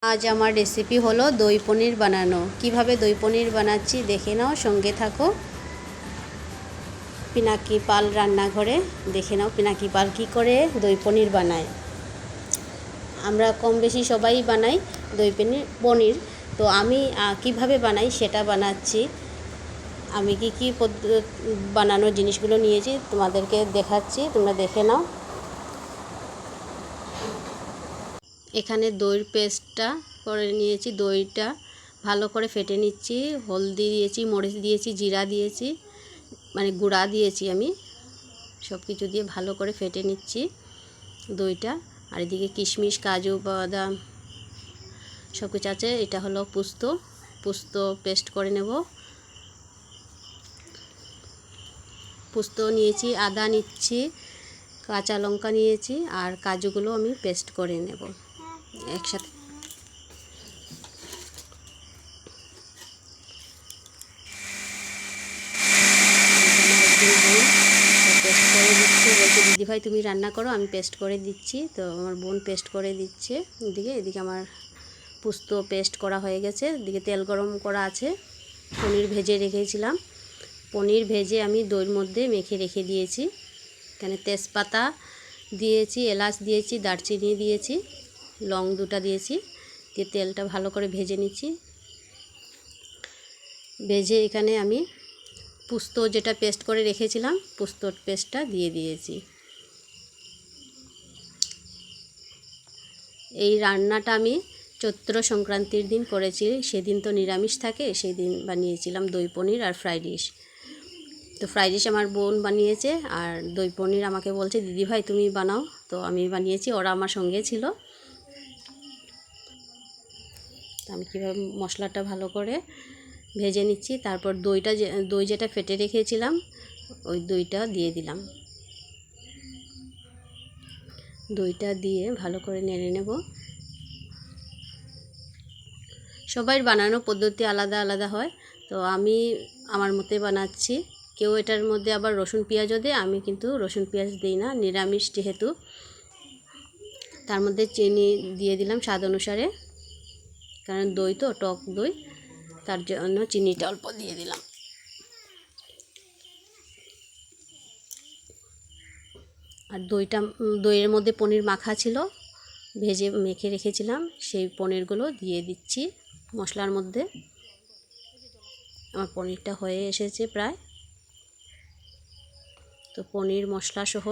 আজ আমার রেসিপি হলো দই পনির বানানো। কিভাবে দই পনির বানাচ্ছি দেখে নাও, সঙ্গে থাকো। পিনাকি পাল রান্নাঘরে দেখে নাও পিনাকি পাল কী করে দই পনির বানায়। আমরা কম বেশি সবাই বানাই দই পনির। তো আমি কিভাবে বানাই সেটা বানাচ্ছি। আমি কি বানানোর জিনিসগুলো নিয়েছি তোমাদেরকে দেখাচ্ছি, তোমরা দেখে নাও। এখানে দইয়ের পেস্টটা করে নিয়েছি। দইটা ভালো করে ফেটে নিচ্ছি। হলদি দিয়েছি, মরিচ দিয়েছি, জিরা দিয়েছি, মানে গুঁড়া দিয়েছি। আমি সব কিছু দিয়ে ভালো করে ফেটে নিচ্ছি দইটা। আর এদিকে কিশমিশ, কাজু বাদাম সব কিছু আছে। এটা হলো পোস্ত পেস্ট করে নেব। পোস্ত নিয়েছি, আদা নিচ্ছি, কাঁচা লঙ্কা নিয়েছি, আর কাজুগুলো আমি পেস্ট করে নেব একসাথে। পেস্ট করে দিচ্ছি, বলছে দিদিভাই তুমি রান্না করো, আমি পেস্ট করে দিচ্ছি। তো আমার বোন পেস্ট করে দিচ্ছে। এদিকে আমার পোস্ত পেস্ট করা হয়ে গেছে। এদিকে তেল গরম করা আছে। পনির ভেজে রেখেছিলাম। পনির ভেজে আমি দইয়ের মধ্যে মেখে রেখে দিয়েছি। এখানে তেজপাতা দিয়েছি, এলাচ দিয়েছি, দারচিনি দিয়েছি, লং দুটা দিয়েছি। দিয়ে তেলটা ভালো করে ভেজে নিচ্ছি। ভেজে এখানে আমি পোস্ত যেটা পেস্ট করে রেখেছিলাম, পোস্তর পেস্টটা দিয়ে দিয়েছি। এই রান্নাটা আমি চৈত্র সংক্রান্তির দিন করেছি। সেদিন তো নিরামিষ থাকে, সেদিন বানিয়েছিলাম দই পনির আর ফ্রাইড রাইস। তো ফ্রাইড রাইস আমার বোন বানিয়েছে, আর দই পনির আমাকে বলছে দিদিভাই তুমি বানাও। তো আমি বানিয়েছি, ওরা আমার সঙ্গে ছিল। তো আমি কীভাবে মশলাটা ভালো করে ভেজে নিচ্ছি। তারপর দই যেটা ফেটে রেখেছিলাম ওই দইটা দিয়ে দিলাম। দইটা দিয়ে ভালো করে নেড়ে নেব। সবাই বানানোর পদ্ধতি আলাদা আলাদা হয়, তো আমি আমার মতে বানাচ্ছি। কেউ এটার মধ্যে আবার রসুন পেঁয়াজও দেয়, আমি কিন্তু রসুন পেঁয়াজ দিই না, নিরামিষ যেহেতু। তার মধ্যে চিনি দিয়ে দিলাম স্বাদ অনুসারে, কারণ দই তো টক দই, তার জন্য চিনিটা অল্প দিয়ে দিলাম। আর দইয়ের মধ্যে পনির মাখা ছিল, ভেজে মেখে রেখেছিলাম, সেই পনিরগুলো দিয়ে দিচ্ছি মশলার মধ্যে। আমার পনিরটা হয়ে এসেছে প্রায়। তো পনির মশলা সহ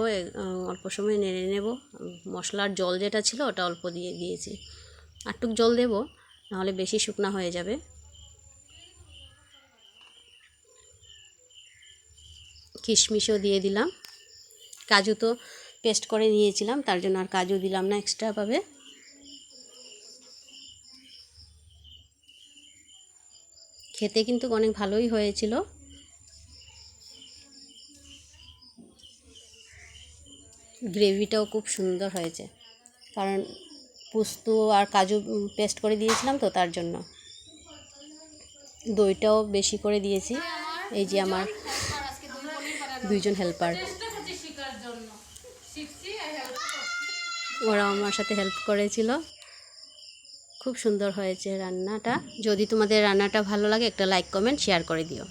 অল্প সময় নেড়ে নেব। মশলার জল যেটা ছিল ওটা অল্প দিয়ে দিয়েছি। আরটুক জল দেব, নাহলে বেশি শুকনা হয়ে যাবে। কিশমিশও দিয়ে দিলাম। কাজু তো পেস্ট করে নিয়েছিলাম, তার জন্য আর কাজু দিলাম না এক্সট্রাভাবে। খেতে কিন্তু অনেক ভালোই হয়েছিল। গ্রেভিটাও খুব সুন্দর হয়েছে, কারণ পোস্ত আর কাজু পেস্ট করে দিয়েছিলাম তো তার জন্য। দইটাও বেশি করে দিয়েছি। এই যে আমার দুইজন হেল্পার, ওরা আমার সাথে হেল্প করেছিল। খুব সুন্দর হয়েছে রান্নাটা। যদি তোমাদের রান্নাটা ভালো লাগে একটা লাইক, কমেন্ট, শেয়ার করে দিও।